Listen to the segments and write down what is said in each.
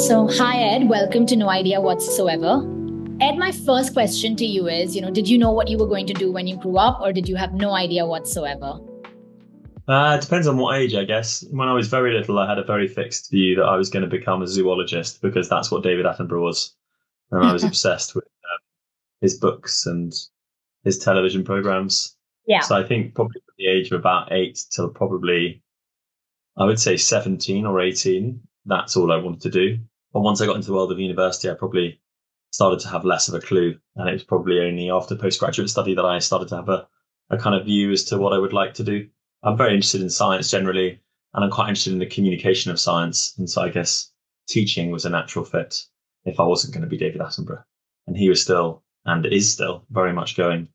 So, hi Ed, welcome to No Idea Whatsoever. Ed, my first question to you is, did you know what you were going to do when you grew up, or did you have no idea whatsoever? It depends on what age, I guess. When I was very little, I had a very fixed view that I was going to become a zoologist because that's what David Attenborough was. And I was obsessed with his books and his television programs. Yeah. So I think probably from the age of about 8 till probably, I would say 17 or 18, that's all I wanted to do. But once I got into the world of university, I probably started to have less of a clue. And it was probably only after postgraduate study that I started to have a kind of view as to what I would like to do. I'm very interested in science generally, and I'm quite interested in the communication of science. And so I guess teaching was a natural fit if I wasn't going to be David Attenborough. And he was still, and is still, very much going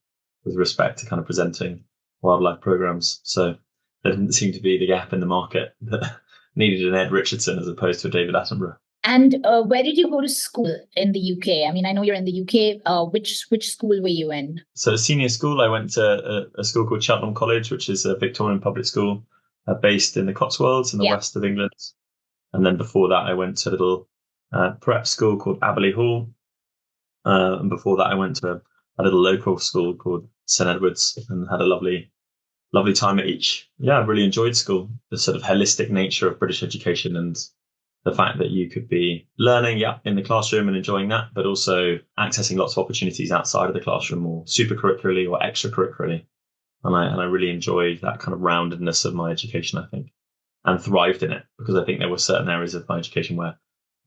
with respect to kind of presenting wildlife programs. So there didn't seem to be the gap in the market that needed an Ed Richardson as opposed to a David Attenborough. And where did you go to school in the UK? I mean, I know you're in the UK. Which school were you in? So senior school, I went to a school called Cheltenham College, which is a Victorian public school based in the Cotswolds in the west of England. And then before that, I went to a little prep school called Aberley Hall. And before that, I went to a little local school called St Edward's and had a lovely time at each. Yeah, I really enjoyed school, the sort of holistic nature of British education and the fact that you could be learning, in the classroom and enjoying that, but also accessing lots of opportunities outside of the classroom or supercurricularly or extracurricularly. And I really enjoyed that kind of roundedness of my education, I think, and thrived in it because I think there were certain areas of my education where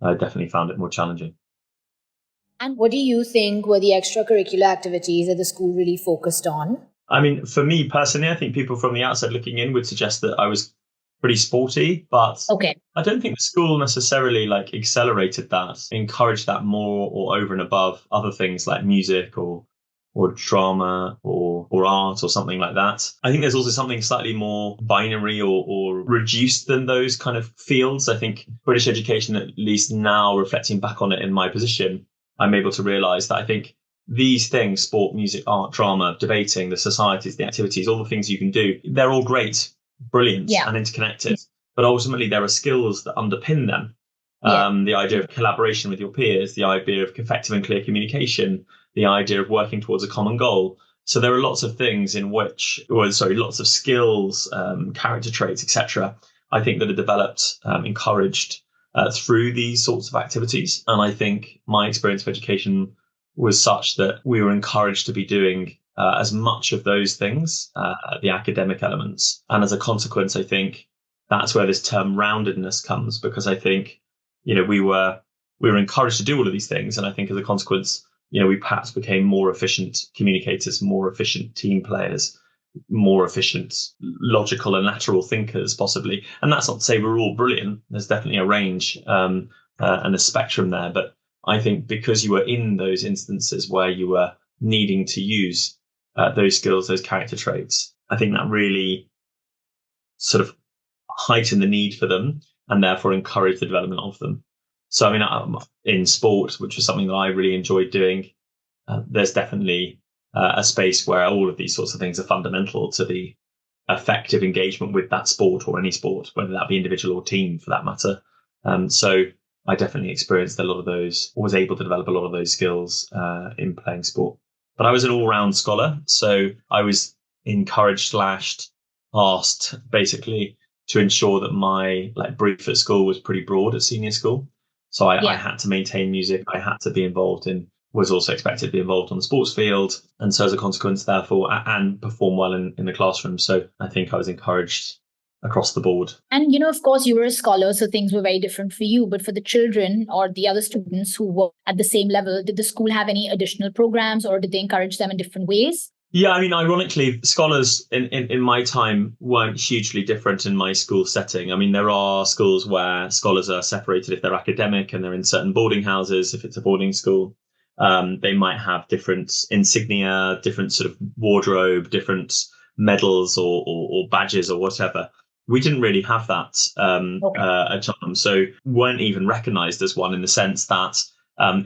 I definitely found it more challenging. And what do you think were the extracurricular activities that the school really focused on? I mean, for me personally, I think people from the outside looking in would suggest that I was pretty sporty, but I don't think the school necessarily accelerated that, encouraged that more or over and above other things like music or drama or art or something like that. I think there's also something slightly more binary or reduced than those kind of fields. I think British education, at least now reflecting back on it in my position, I'm able to realize that I think these things, sport, music, art, drama, debating, the societies, the activities, all the things you can do, they're all great, brilliant and interconnected. But ultimately, there are skills that underpin them. The idea of collaboration with your peers, the idea of effective and clear communication, the idea of working towards a common goal. So there are lots of things lots of skills, character traits, etc. I think that are developed, encouraged through these sorts of activities. And I think my experience of education was such that we were encouraged to be doing as much of those things, the academic elements. And as a consequence, I think that's where this term roundedness comes, because I think, we were encouraged to do all of these things. And I think as a consequence, we perhaps became more efficient communicators, more efficient team players, more efficient, logical and lateral thinkers, possibly. And that's not to say we're all brilliant. There's definitely a range and a spectrum there. But I think because you were in those instances where you were needing to use those skills, those character traits, I think that really sort of heightened the need for them and therefore encouraged the development of them. So, I mean, in sport, which was something that I really enjoyed doing, there's definitely a space where all of these sorts of things are fundamental to the effective engagement with that sport or any sport, whether that be individual or team for that matter. So I definitely experienced a lot of those, or was able to develop a lot of those skills in playing sport. But I was an all-round scholar, so I was encouraged / asked basically to ensure that my brief at school was pretty broad at senior school. So I had to maintain music. I had to be involved was also expected to be involved on the sports field. And so as a consequence, therefore, and perform well in the classroom. So I think I was encouraged across the board. And, of course, you were a scholar, so things were very different for you. But for the children or the other students who were at the same level, did the school have any additional programs or did they encourage them in different ways? Yeah, I mean, ironically, scholars in my time weren't hugely different in my school setting. I mean, there are schools where scholars are separated if they're academic and they're in certain boarding houses, if it's a boarding school. They might have different insignia, different sort of wardrobe, different medals or badges or whatever. We didn't really have that at Cheltenham, so weren't even recognised as one in the sense that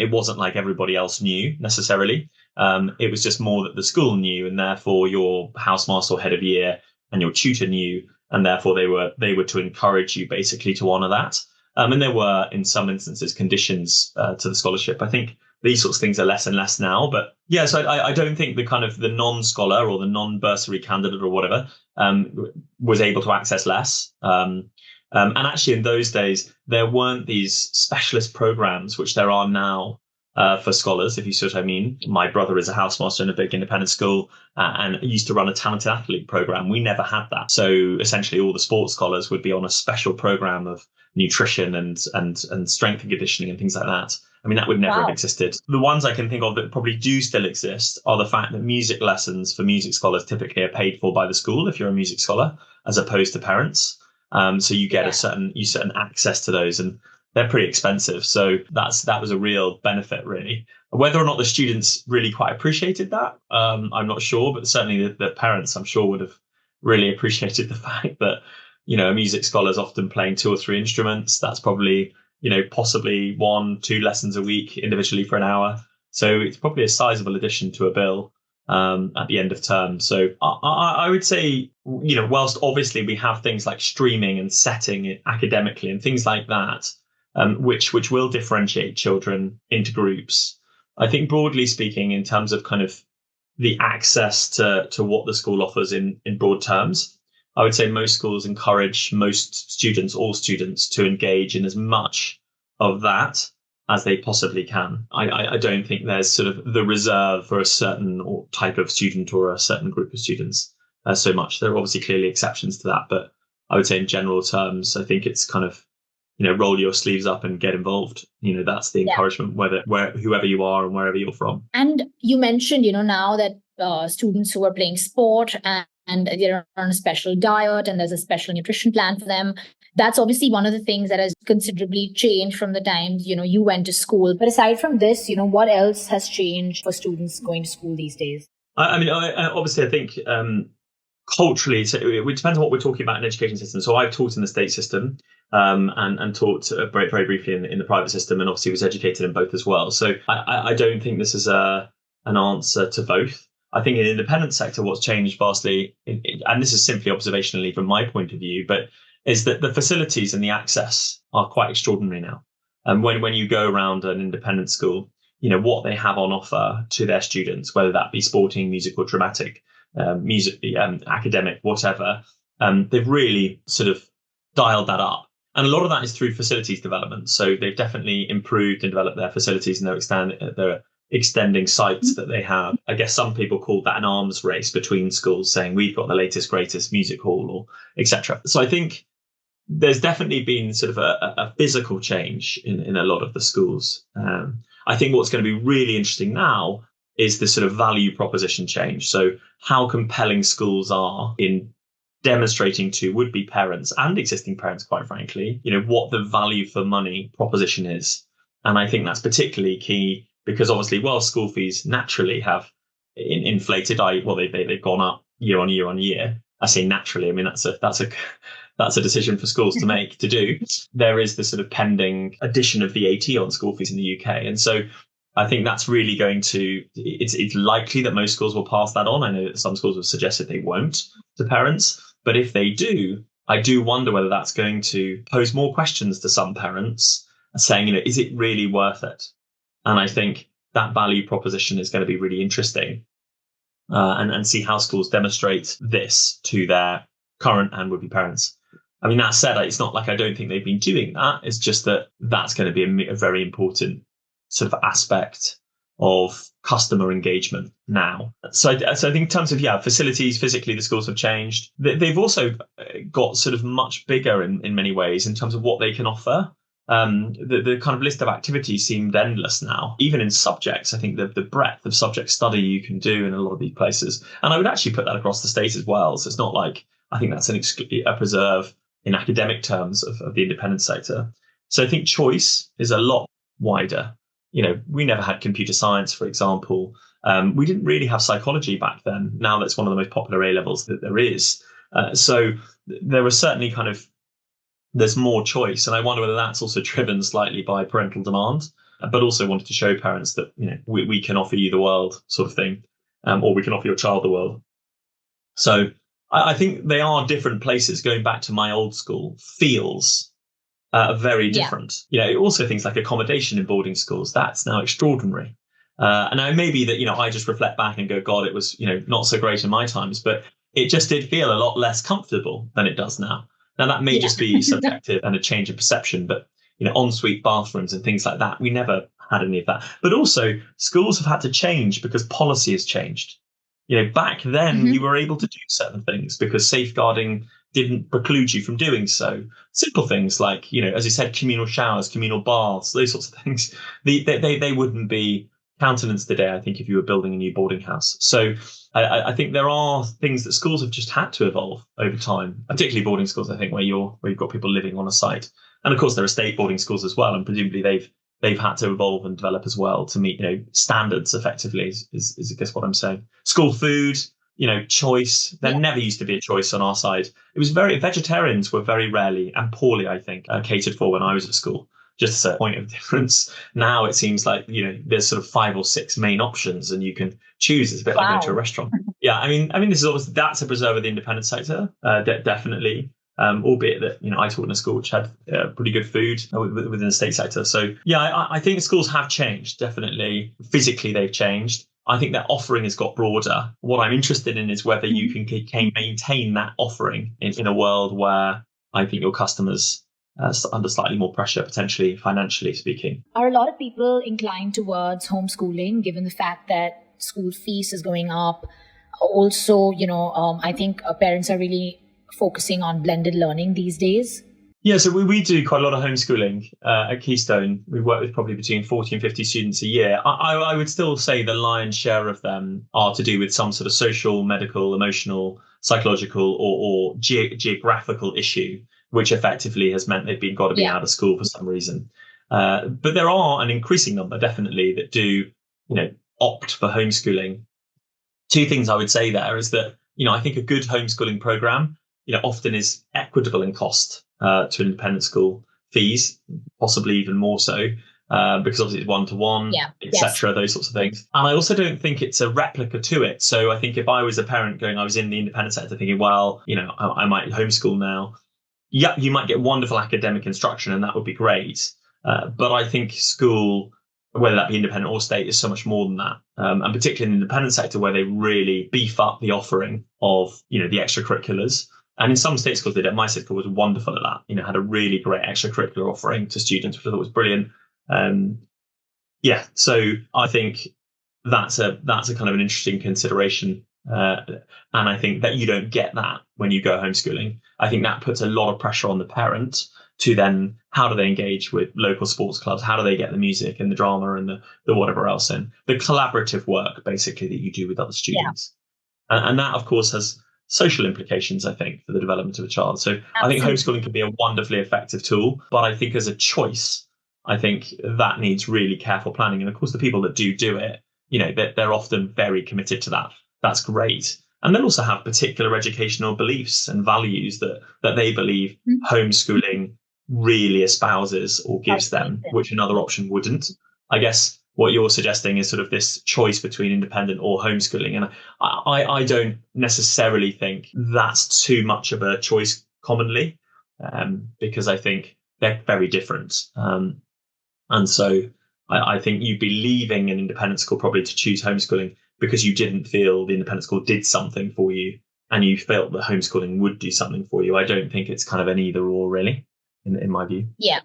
it wasn't like everybody else knew necessarily. It was just more that the school knew, and therefore your housemaster or head of year and your tutor knew, and therefore they were to encourage you basically to honour that. And there were, in some instances, conditions to the scholarship. I think these sorts of things are less and less now. But yeah, so I don't think the kind of the non-scholar or the non-bursary candidate or whatever was able to access less. And actually, in those days, there weren't these specialist programs, which there are now for scholars, if you see what I mean. My brother is a housemaster in a big independent school and used to run a talented athlete program. We never had that. So essentially, all the sports scholars would be on a special program of nutrition and strength and conditioning and things like that. I mean, that would never have existed. The ones I can think of that probably do still exist are the fact that music lessons for music scholars typically are paid for by the school if you're a music scholar, as opposed to parents. So you get certain access to those, and they're pretty expensive. So that was a real benefit, really. Whether or not the students really quite appreciated that, I'm not sure, but certainly the parents, I'm sure, would have really appreciated the fact that, a music scholar is often playing 2 or 3 instruments. That's probably, possibly 1-2 lessons a week individually for an hour. So it's probably a sizable addition to a bill at the end of term. So I would say, whilst obviously we have things like streaming and setting it academically and things like that, which will differentiate children into groups, I think broadly speaking, in terms of kind of the access to what the school offers in broad terms, I would say most schools encourage all students to engage in as much of that as they possibly can. I don't think there's sort of the reserve for a certain type of student or a certain group of students so much. There are obviously clearly exceptions to that, but I would say in general terms, I think it's kind of, roll your sleeves up and get involved. That's the encouragement, whoever you are and wherever you're from. And you mentioned, now that students who are playing sport and they're on a special diet and there's a special nutrition plan for them. That's obviously one of the things that has considerably changed from the time, you went to school. But aside from this, what else has changed for students going to school these days? Obviously, I think culturally, so it depends on what we're talking about in education system. So I've taught in the state system and taught very, very briefly in the private system, and obviously was educated in both as well. So I don't think this is an answer to both. I think in the independent sector, what's changed vastly, and this is simply observationally from my point of view, but is that the facilities and the access are quite extraordinary now. And when you go around an independent school, what they have on offer to their students, whether that be sporting, musical, dramatic, music, academic, whatever, they've really sort of dialed that up. And a lot of that is through facilities development. So they've definitely improved and developed their facilities, and they're extending sites that they have. I guess some people call that an arms race between schools, saying we've got the latest, greatest music hall, or etc. So I think there's definitely been sort of a physical change in a lot of the schools. I think what's going to be really interesting now is the sort of value proposition change. So how compelling schools are in demonstrating to would-be parents and existing parents, quite frankly, what the value for money proposition is. And I think that's particularly key because obviously, while school fees naturally have inflated, they've gone up year on year on year. I say naturally. I mean, that's a decision for schools to make to do. There is the sort of pending addition of VAT on school fees in the UK, and so I think that's really going to. It's likely that most schools will pass that on. I know that some schools have suggested they won't to parents, but if they do, I do wonder whether that's going to pose more questions to some parents, saying, is it really worth it? And I think that value proposition is going to be really interesting and see how schools demonstrate this to their current and would-be parents. I mean, that said, it's not like I don't think they've been doing that. It's just that that's going to be a very important sort of aspect of customer engagement now. So I think in terms of, facilities, physically, the schools have changed. They've also got sort of much bigger in many ways in terms of what they can offer. The kind of list of activities seemed endless now. Even in subjects, I think the breadth of subject study you can do in a lot of these places. And I would actually put that across the state as well. So it's not like, I think that's a preserve in academic terms of the independent sector. So I think choice is a lot wider. We never had computer science, for example. We didn't really have psychology back then. Now that's one of the most popular A levels that there is. So there was certainly there's more choice. And I wonder whether that's also driven slightly by parental demand, but also wanted to show parents that, we can offer you the world sort of thing, or we can offer your child the world. So I think they are different places. Going back to my old school feels are very different. Also things like accommodation in boarding schools, that's now extraordinary. And now maybe that, I just reflect back and go, God, it was, not so great in my times, but it just did feel a lot less comfortable than it does now. Now, that may just be subjective and a change of perception, but, ensuite bathrooms and things like that, we never had any of that. But also, schools have had to change because policy has changed. Back then, you were able to do certain things because safeguarding didn't preclude you from doing so. Simple things like, as you said, communal showers, communal baths, those sorts of things, they wouldn't be countenanced today, I think, if you were building a new boarding house. So I think there are things that schools have just had to evolve over time, particularly boarding schools, I think, where you've got people living on a site. And of course, there are state boarding schools as well, and presumably they've had to evolve and develop as well to meet, standards effectively, is I guess what I'm saying. School food, choice. There never used to be a choice on our side. It was vegetarians were very rarely and poorly, I think, catered for when I was at school. Just as a point of difference. Now it seems like, there's sort of 5 or 6 main options and you can choose. It's a bit like going to a restaurant. Yeah, I mean, this is obviously, that's a preserve of the independent sector, definitely. Albeit that, I taught in a school which had pretty good food within the state sector. So, yeah, I think schools have changed, definitely. Physically, they've changed. I think their offering has got broader. What I'm interested in is whether you can maintain that offering in a world where I think your customers under slightly more pressure, potentially financially speaking. Are a lot of people inclined towards homeschooling, given the fact that school fees is going up? Also, I think parents are really focusing on blended learning these days. Yeah, so we do quite a lot of homeschooling at Keystone. We work with probably between 40 and 50 students a year. I would still say the lion's share of them are to do with some sort of social, medical, emotional, psychological or geographical issue, which effectively has meant they've got to be out of school for some reason. But there are an increasing number, definitely, that do, opt for homeschooling. 2 things I would say there is that, I think a good homeschooling program, often is equitable in cost to an independent school fees, possibly even more so, because obviously it's one-to-one, etc., those sorts of things. And I also don't think it's a replica to it. So I think if I was a parent I was in the independent sector thinking, well, I might homeschool now. Yeah, you might get wonderful academic instruction and that would be great. But I think school, whether that be independent or state, is so much more than that. And particularly in the independent sector where they really beef up the offering of, the extracurriculars. And in some state schools, my state school was wonderful at that, had a really great extracurricular offering to students, which I thought was brilliant. So I think that's a kind of an interesting consideration. And I think that you don't get that when you go homeschooling. I think that puts a lot of pressure on the parent to then, how do they engage with local sports clubs? How do they get the music and the drama and the whatever else in? The collaborative work, basically, that you do with other students. Yeah. And that, of course, has social implications, I think, for the development of a child. So absolutely. I think homeschooling can be a wonderfully effective tool. But I think as a choice, I think that needs really careful planning. And of course, the people that do it, they're often very committed to that. That's great. And they'll also have particular educational beliefs and values that they believe homeschooling really espouses or gives them, which another option wouldn't. I guess what you're suggesting is sort of this choice between independent or homeschooling. And I don't necessarily think that's too much of a choice commonly, because I think they're very different. And so I think you'd be leaving an independent school probably to choose homeschooling because you didn't feel the independent school did something for you and you felt that homeschooling would do something for you. I don't think it's kind of an either or, really, in my view. Yeah.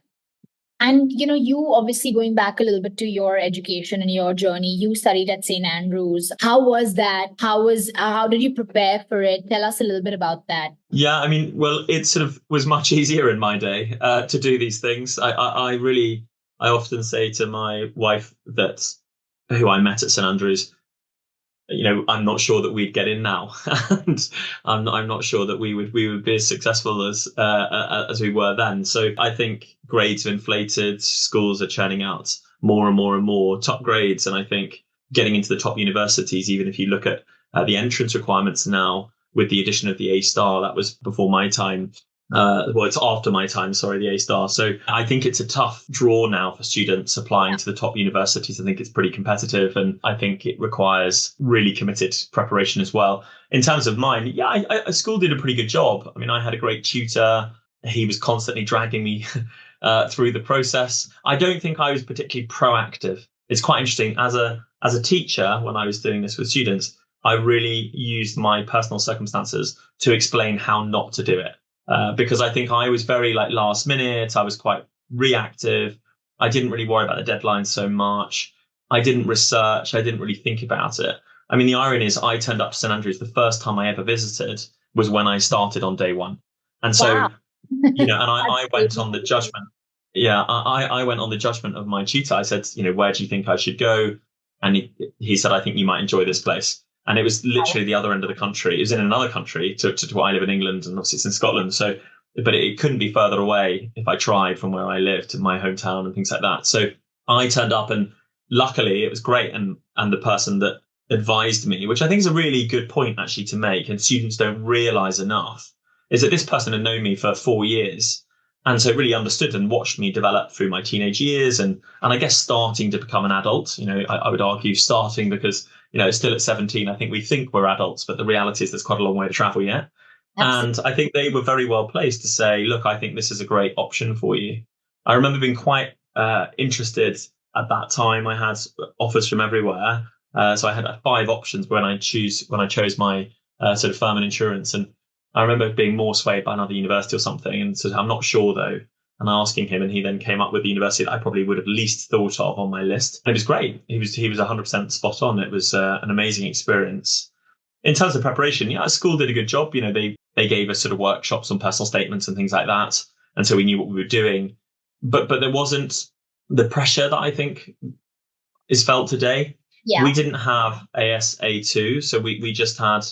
And, you obviously, going back a little bit to your education and your journey, you studied at St. Andrews. How was that? How did you prepare for it? Tell us a little bit about that. Yeah, I mean, well, it sort of was much easier in my day to do these things. I often say to my wife who I met at St. Andrews, I'm not sure that we'd get in now, and I'm not sure that we would be as successful as we were then. So I think grades are inflated, schools are churning out more and more and more top grades, and I think getting into the top universities, even if you look at the entrance requirements now with the addition of the A star, that was before my time. It's after my time, the A star. So I think it's a tough draw now for students applying to the top universities. I think it's pretty competitive, and I think it requires really committed preparation as well. In terms of mine, school did a pretty good job. I mean, I had a great tutor. He was constantly dragging me through the process. I don't think I was particularly proactive. It's quite interesting as a teacher when I was doing this with students. I really used my personal circumstances to explain how not to do it, because I think I was very like last minute. I was quite reactive. I didn't really worry about the deadlines so much. I didn't research. I didn't really think about it. I mean, the irony is I turned up to St Andrews the first time I ever visited was when I started on day one. And so, Wow. and I went on the judgment. Yeah, I went on the judgment of my tutor. I said, where do you think I should go? And he said, I think you might enjoy this place. And it was literally the other end of the country. It was in another country to where I live in England, and obviously it's in Scotland. So, but it couldn't be further away if I tried from where I lived to my hometown and things like that. So I turned up, and luckily it was great. And the person that advised me, which I think is a really good point actually to make, and students don't realize enough, is that this person had known me for 4 years. And so really understood and watched me develop through my teenage years and I guess starting to become an adult. I would argue starting because, still at 17, I think we think we're adults, but the reality is there's quite a long way to travel yet. Absolutely. And I think they were very well placed to say, look, I think this is a great option for you. I remember being quite interested at that time. I had offers from everywhere. So I had 5 options when I chose my sort of firm and insurance. And I remember being more swayed by another university or something and said, I'm not sure though. And asking him, and he then came up with the university that I probably would have least thought of on my list. And it was great. He was 100% spot on. It was an amazing experience. In terms of preparation, school did a good job. They gave us sort of workshops on personal statements and things like that. And so we knew what we were doing. But there wasn't the pressure that I think is felt today. Yeah. We didn't have AS A2, so we just had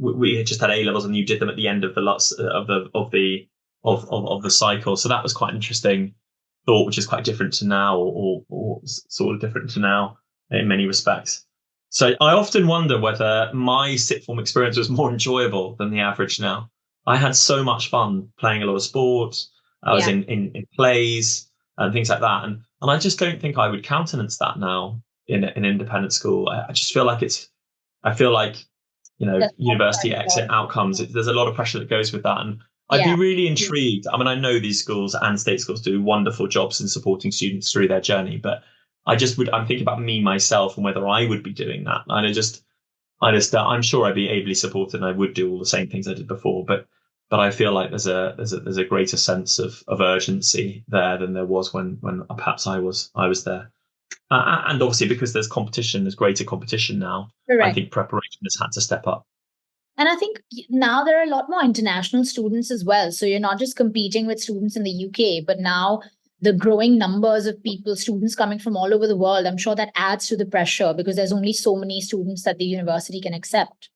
A levels, and you did them at the end of the cycle. So that was quite an interesting thought, which is quite different to now, or sort of different to now in many respects. So I often wonder whether my sixth form experience was more enjoyable than the average now. I had so much fun playing a lot of sports. I was in plays and things like that, and I just don't think I would countenance that now in an independent school. I just feel like university exit outcomes. There's a lot of pressure that goes with that, and I'd be really intrigued. I mean, I know these schools and state schools do wonderful jobs in supporting students through their journey, but I'm thinking about me, myself, and whether I would be doing that. And I'm sure I'd be ably supported and I would do all the same things I did before, but I feel like there's a greater sense of urgency there than there was when perhaps I was there. And obviously because there's greater competition now. Correct. I think preparation has had to step up. And I think now there are a lot more international students as well. So you're not just competing with students in the UK, but now the growing numbers of students coming from all over the world, I'm sure that adds to the pressure because there's only so many students that the university can accept.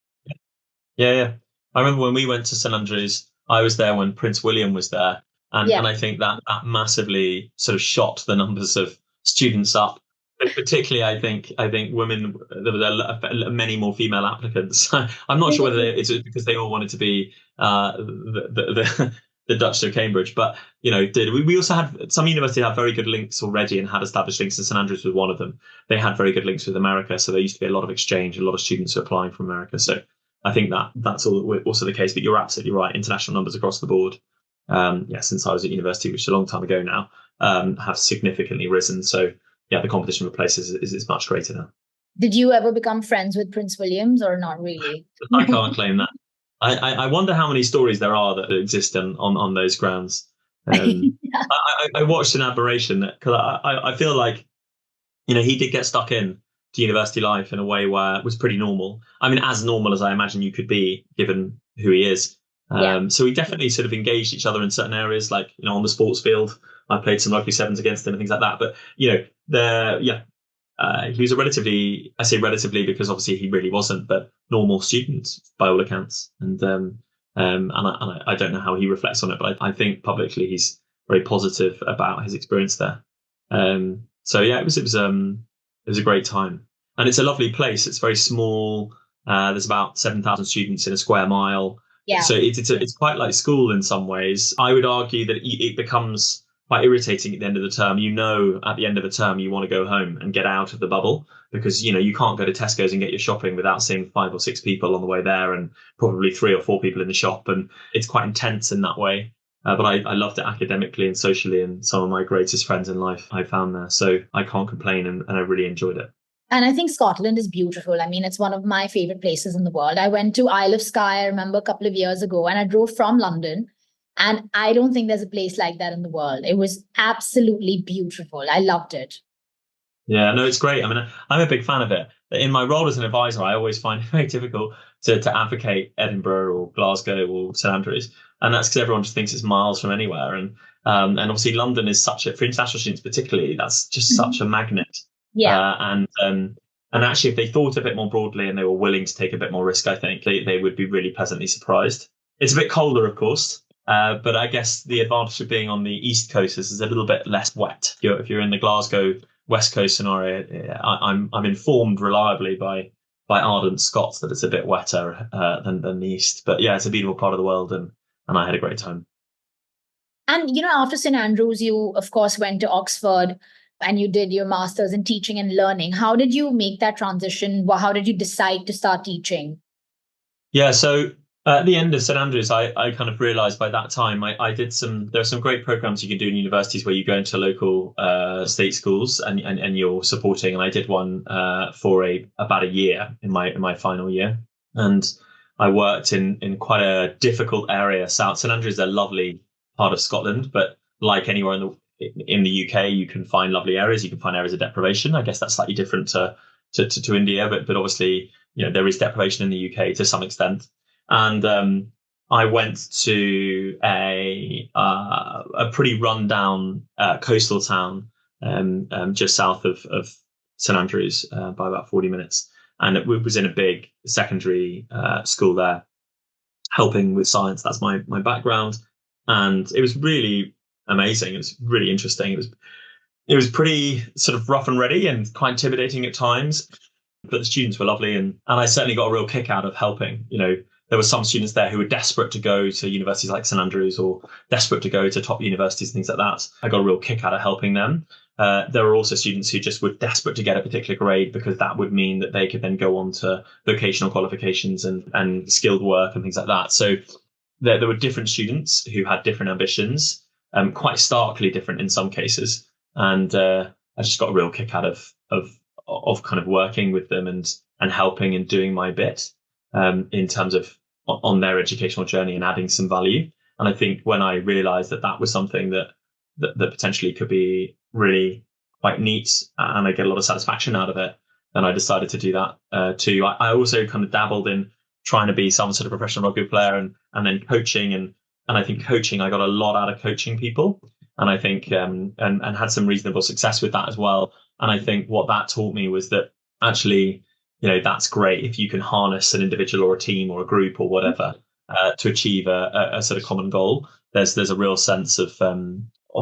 Yeah. I remember when we went to St Andrews, I was there when Prince William was there. And I think that massively sort of shot the numbers of students up. But particularly, I think women, there were many more female applicants. I'm not sure whether it's because they all wanted to be the Duchess of Cambridge, but we also had some universities had very good links already and had established links, and St Andrews was one of them. They had very good links with America, so there used to be a lot of exchange, a lot of students applying from America. So I think that's also the case. But you're absolutely right. International numbers across the board, since I was at university, which is a long time ago now, have significantly risen. So the competition for places is much greater now. Did you ever become friends with Prince Williams or not really? I can't claim that. I wonder how many stories there are that exist on those grounds. I watched an aberration because I feel like, he did get stuck in to university life in a way where it was pretty normal. I mean, as normal as I imagine you could be given who he is. So we definitely sort of engaged each other in certain areas, like, on the sports field. I played some rugby sevens against him and things like that. But, he was I say relatively because obviously he really wasn't, but normal student by all accounts. And I don't know how he reflects on it, but I think publicly he's very positive about his experience there. It was a great time, and it's a lovely place. It's very small. There's about 7,000 students in a square mile. Yeah. So it's quite like school in some ways. I would argue that it becomes quite irritating at the end of the term. At the end of a term, you want to go home and get out of the bubble because, you can't go to Tesco's and get your shopping without seeing 5 or 6 people on the way there and probably 3 or 4 people in the shop. And it's quite intense in that way. But I loved it academically and socially, and some of my greatest friends in life I found there. So I can't complain, and I really enjoyed it. And I think Scotland is beautiful. I mean, it's one of my favorite places in the world. I went to Isle of Skye, I remember, a couple of years ago, and I drove from London. And I don't think there's a place like that in the world. It was absolutely beautiful. I loved it. Yeah, no, it's great. I mean, I'm a big fan of it. In my role as an advisor, I always find it very difficult to advocate Edinburgh or Glasgow or St Andrews, and that's because everyone just thinks it's miles from anywhere. And obviously London is such a, for international students particularly, that's just such a magnet. Yeah. And actually, if they thought a bit more broadly and they were willing to take a bit more risk, I think they would be really pleasantly surprised. It's a bit colder, of course. But I guess the advantage of being on the East Coast is a little bit less wet. If you're in the Glasgow West Coast scenario, I'm informed reliably by ardent Scots that it's a bit wetter than the East. But yeah, it's a beautiful part of the world, and I had a great time. And after St Andrews, you of course went to Oxford, and you did your master's in teaching and learning. How did you make that transition? How did you decide to start teaching? Yeah, so at the end of St Andrews, I kind of realized by that time there are some great programs you can do in universities where you go into local state schools and you're supporting. And I did one for about a year in my final year. And I worked in quite a difficult area. South St Andrews is a lovely part of Scotland, but like anywhere in the UK, you can find lovely areas. You can find areas of deprivation. I guess that's slightly different to India, but obviously, there is deprivation in the UK to some extent. And I went to a pretty rundown coastal town just south of St Andrews by about 40 minutes. And it was in a big secondary school there, helping with science. That's my background. And it was really amazing. It was really interesting. It was pretty sort of rough and ready and quite intimidating at times, but the students were lovely. And I certainly got a real kick out of helping. There were some students there who were desperate to go to universities like St Andrews or desperate to go to top universities and things like that. I got a real kick out of helping them. There were also students who just were desperate to get a particular grade because that would mean that they could then go on to vocational qualifications and skilled work and things like that. So there were different students who had different ambitions, quite starkly different in some cases. And I just got a real kick out of kind of working with them and helping and doing my bit in terms of on their educational journey and adding some value. And I think when I realized that was something that potentially could be really quite neat and I get a lot of satisfaction out of it, then I decided to do that too. I also kind of dabbled in trying to be some sort of professional rugby player and then coaching. And I think coaching, I got a lot out of coaching people. And I think and had some reasonable success with that as well. And I think what that taught me was that actually, that's great if you can harness an individual or a team or a group or whatever to achieve a sort of common goal. There's a real sense of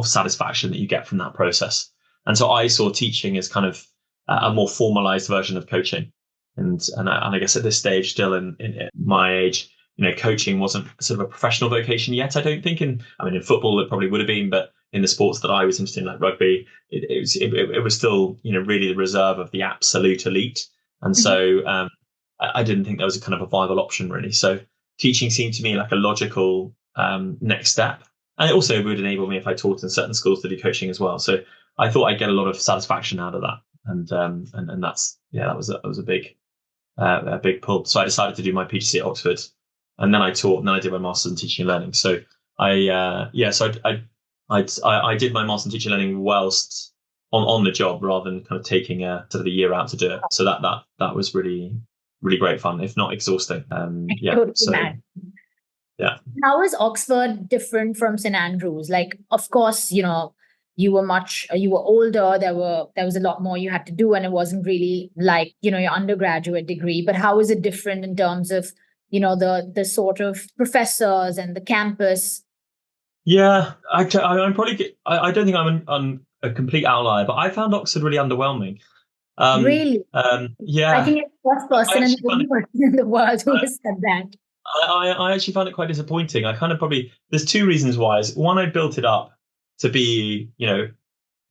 satisfaction that you get from that process. And so I saw teaching as kind of a more formalized version of coaching. And I guess at this stage, still in my age, coaching wasn't sort of a professional vocation yet. I don't think in football it probably would have been, but in the sports that I was interested in, like rugby, it was still really the reserve of the absolute elite. And so I didn't think there was a kind of a viable option really. So teaching seemed to me like a logical next step, and it also would enable me if I taught in certain schools to do coaching as well. So I thought I'd get a lot of satisfaction out of that, and that was a big pull. So I decided to do my PGC at Oxford. And then I taught, and then I did my master's in teaching and learning. So I did my master's in teaching and learning whilst on the job rather than kind of taking a sort of a year out to do it. So that was really, really great fun, if not exhausting. Yeah. How is Oxford different from St Andrews? Like, of course, you were older. There was a lot more you had to do, and it wasn't really like your undergraduate degree. But how is it different in terms of the sort of professors and the campus? Yeah, I'm probably. I don't think I'm a complete outlier, but I found Oxford really underwhelming. Really? Yeah. I think it's the first person in the world who has said that. I actually found it quite disappointing. I kind of there's two reasons why. One, I built it up to be,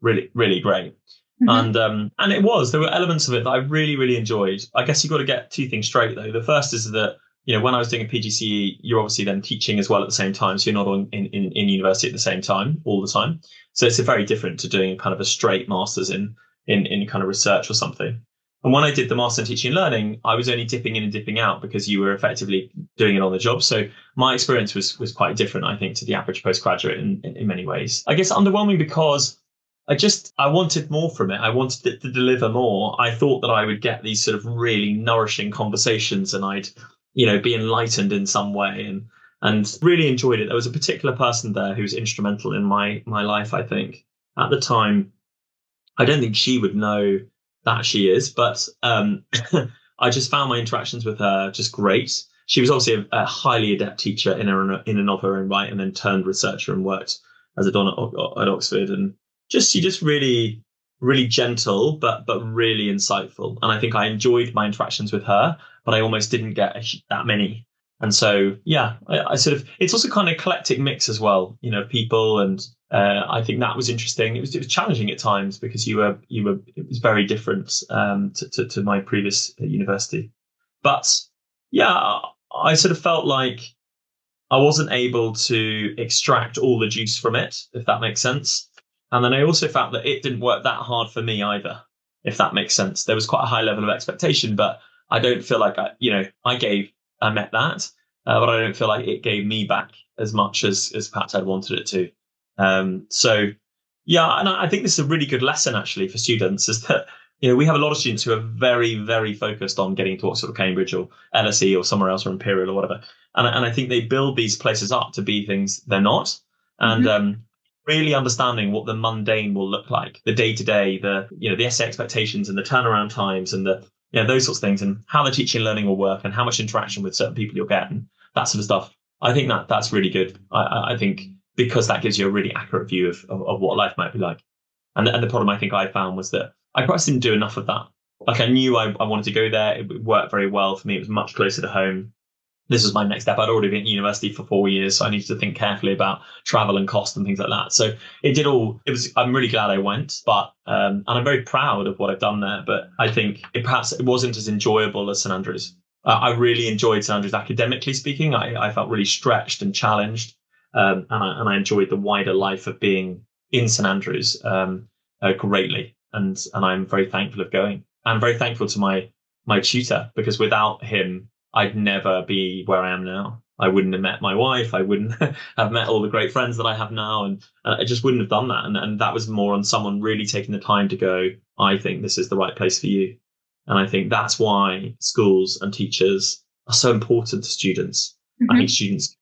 really, really great. Mm-hmm. And there were elements of it that I really, really enjoyed. I guess you've got to get two things straight though. The first is that when I was doing a PGCE, you're obviously then teaching as well at the same time. So you're not in university at the same time all the time. So it's very different to doing kind of a straight master's in kind of research or something. And when I did the Master in Teaching and Learning, I was only dipping in and dipping out because you were effectively doing it on the job. So my experience was quite different, I think, to the average postgraduate in many ways. I guess underwhelming because I wanted more from it. I wanted it to deliver more. I thought that I would get these sort of really nourishing conversations and I'd, be enlightened in some way and really enjoyed it. There was a particular person there who was instrumental in my life, I think. At the time, I don't think she would know that she is, but I just found my interactions with her just great. She was obviously a highly adept teacher in and of her own right, and then turned researcher and worked as a don at Oxford. And she just really, really gentle, but really insightful. And I think I enjoyed my interactions with her, but I almost didn't get that many. And so, yeah, I sort of, it's also kind of eclectic mix as well, people. And I think that was interesting. It was challenging at times because it was very different to my previous university. But yeah, I sort of felt like I wasn't able to extract all the juice from it, if that makes sense. And then I also felt that it didn't work that hard for me either, if that makes sense. There was quite a high level of expectation, but I don't feel like I met that, but I don't feel like it gave me back as much as perhaps I'd wanted it to. So, yeah, and I think this is a really good lesson actually for students is that, we have a lot of students who are very, very focused on getting to Oxford or Cambridge or LSE or somewhere else or Imperial or whatever. And I think they build these places up to be things they're not. And really understanding what the mundane will look like, the day-to-day, the essay expectations and the turnaround times and those sorts of things, and how the teaching and learning will work and how much interaction with certain people you'll get and that sort of stuff. I think that's really good. I think because that gives you a really accurate view of what life might be like. And the problem I think I found was that I perhaps didn't do enough of that. Like I knew I wanted to go there. It worked very well for me. It was much closer to home. This was my next step. I'd already been at university for 4 years, so I needed to think carefully about travel and cost and things like that. So I'm really glad I went, but and I'm very proud of what I've done there. But I think it wasn't as enjoyable as St Andrews. I really enjoyed St Andrews academically speaking. I felt really stretched and challenged, and I enjoyed the wider life of being in St Andrews greatly. And I'm very thankful of going. I'm very thankful to my tutor because without him, I'd never be where I am now. I wouldn't have met my wife. I wouldn't have met all the great friends that I have now. And I just wouldn't have done that. And that was more on someone really taking the time to go, I think this is the right place for you. And I think that's why schools and teachers are so important to students. I think students.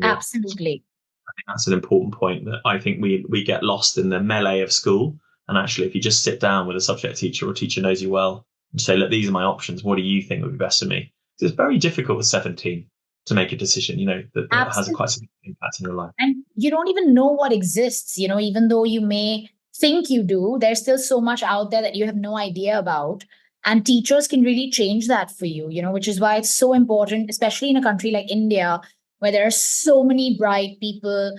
Absolutely. I think that's an important point that I think we get lost in the melee of school. And actually, if you just sit down with a subject teacher or a teacher knows you well and say, look, these are my options. What do you think would be best for me? It's very difficult with 17 to make a decision, that has a quite significant impact in your life. And you don't even know what exists, even though you may think you do, there's still so much out there that you have no idea about. And teachers can really change that for you, which is why it's so important, especially in a country like India, where there are so many bright people,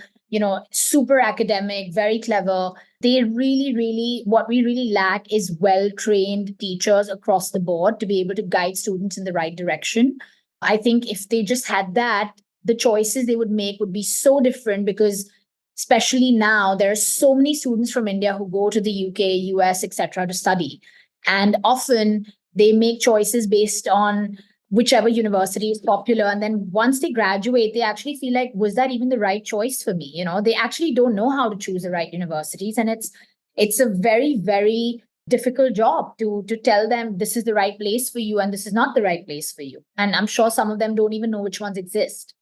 super academic, very clever. They really, really, what we really lack is well-trained teachers across the board to be able to guide students in the right direction. I think if they just had that, the choices they would make would be so different because especially now, there are so many students from India who go to the UK, US, etc. to study. And often they make choices based on whichever university is popular. And then once they graduate, they actually feel like, was that even the right choice for me? They actually don't know how to choose the right universities. And it's a very, very difficult job to tell them this is the right place for you and this is not the right place for you. And I'm sure some of them don't even know which ones exist.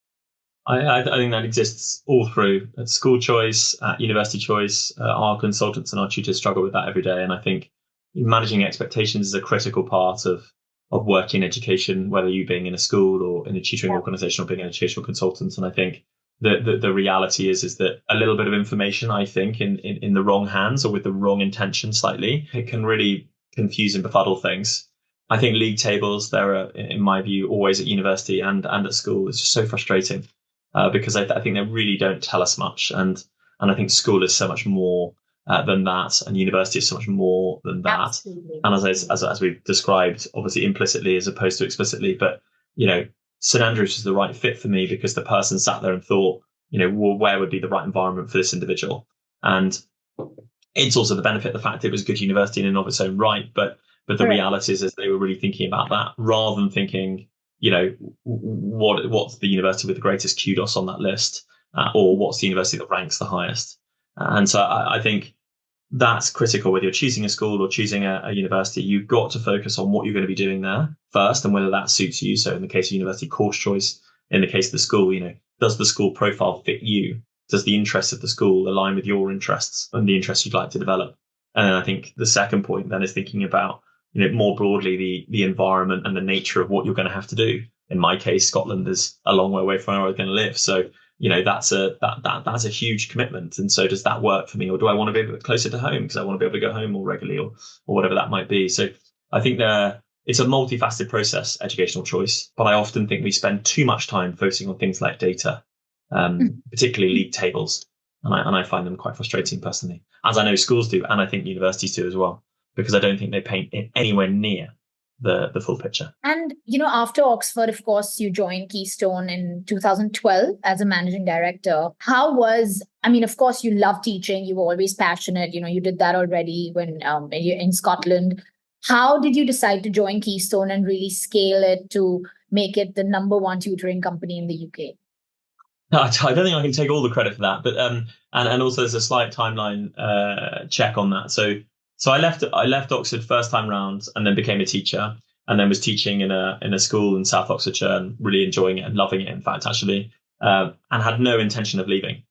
I think that exists all through at school choice, at university choice. Our consultants and our tutors struggle with that every day. And I think managing expectations is a critical part of work in education, whether you being in a school or in a tutoring organization or being an educational consultant. And I think the reality is that a little bit of information, I think, in the wrong hands or with the wrong intention slightly, it can really confuse and befuddle things. I think league tables, there are, in my view, always at university and at school. It's just so frustrating because I think they really don't tell us much. And I think school is so much more than that, and university is so much more than that. Absolutely. And as we've described, obviously implicitly as opposed to explicitly, but St Andrews was the right fit for me because the person sat there and thought, well, where would be the right environment for this individual? And it's also the benefit of the fact it was a good university in and of its own right. But the reality is they were really thinking about that rather than thinking, what's the university with the greatest kudos on that list, or what's the university that ranks the highest. And so I think that's critical. Whether you're choosing a school or choosing a university, you've got to focus on what you're going to be doing there first and whether that suits you. So in the case of university, course choice. In the case of the school, does the school profile fit you? Does the interests of the school align with your interests and the interests you'd like to develop? And then I think the second point then is thinking about, more broadly, the environment and the nature of what you're going to have to do. In my case, Scotland is a long way away from where I was going to live. So, that's a huge commitment. And so does that work for me? Or do I want to be a bit closer to home because I want to be able to go home more regularly or whatever that might be? So I think it's a multifaceted process, educational choice. But I often think we spend too much time focusing on things like data, particularly league tables. And I find them quite frustrating personally, as I know schools do. And I think universities do as well, because I don't think they paint it anywhere near the full picture. And, after Oxford, of course, you joined Keystone in 2012 as a managing director. Of course, you love teaching. You were always passionate. You did that already when you're in Scotland. How did you decide to join Keystone and really scale it to make it the number one tutoring company in the UK? I don't think I can take all the credit for that, but and also there's a slight timeline check on that. So I left Oxford first time round and then became a teacher and then was teaching in a school in South Oxfordshire and really enjoying it and loving it, in fact, actually, and had no intention of leaving.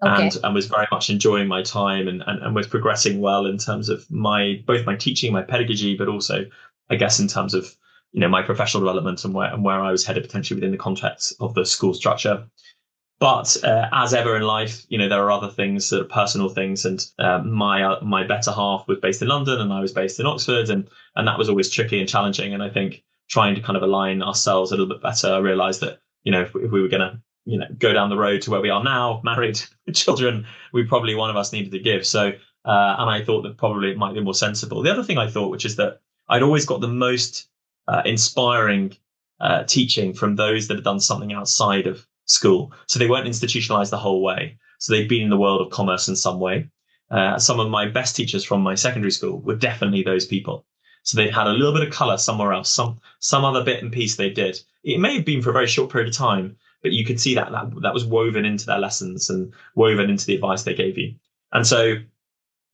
Okay. And was very much enjoying my time and was progressing well in terms of both my teaching, my pedagogy, but also, I guess, in terms of my professional development and where I was headed potentially within the context of the school structure. But as ever in life, there are other things, sort of personal things, and my better half was based in London and I was based in Oxford, and that was always tricky and challenging. And I think trying to kind of align ourselves a little bit better, I realised that if we were going to go down the road to where we are now, married, children, one of us needed to give. So and I thought that probably it might be more sensible. The other thing I thought, which is that I'd always got the most inspiring teaching from those that had done something outside of school. So they weren't institutionalized the whole way. So they'd been in the world of commerce in some way. Some of my best teachers from my secondary school were definitely those people. So they'd had a little bit of color somewhere else, some other bit and piece they did. It may have been for a very short period of time, but you could see that was woven into their lessons and woven into the advice they gave you. And so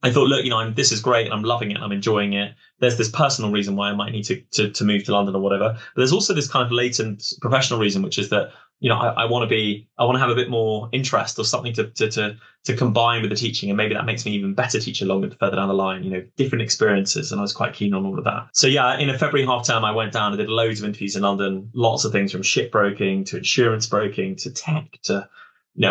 I thought, look, this is great and I'm loving it. I'm enjoying it. There's this personal reason why I might need to move to London or whatever. But there's also this kind of latent professional reason, which is that, I want to have a bit more interest or something to combine with the teaching. And maybe that makes me even better teacher further down the line, different experiences. And I was quite keen on all of that. So yeah, in a February half term, I went down and did loads of interviews in London, lots of things from shipbroking to insurance broking to tech to,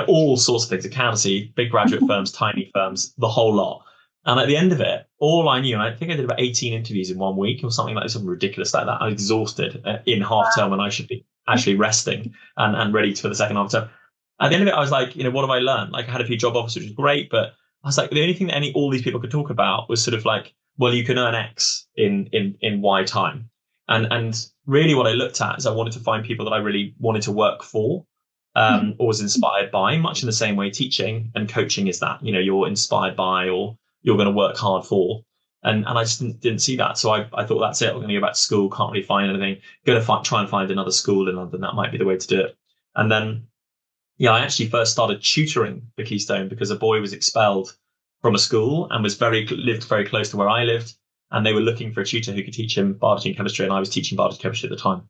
all sorts of things, accountancy, big graduate firms, tiny firms, the whole lot. And at the end of it, all I knew, and I think I did about 18 interviews in 1 week or something ridiculous like that. I was exhausted in half term when I should be actually resting and ready for the second half term. At the end of it, I was like, what have I learned? Like I had a few job offers, which was great, but I was like, the only thing that all these people could talk about was sort of like, well, you can earn X in Y time. And really what I looked at is I wanted to find people that I really wanted to work for. Or was inspired by, much in the same way teaching and coaching is that, you're inspired by or you're going to work hard for. And I just didn't see that. So I thought, that's it. I'm going to go back to school. Can't really find anything. Going to try and find another school in London. That might be the way to do it. And then, I actually first started tutoring for Keystone because a boy was expelled from a school and lived very close to where I lived. And they were looking for a tutor who could teach him biology and chemistry. And I was teaching biology and chemistry at the time.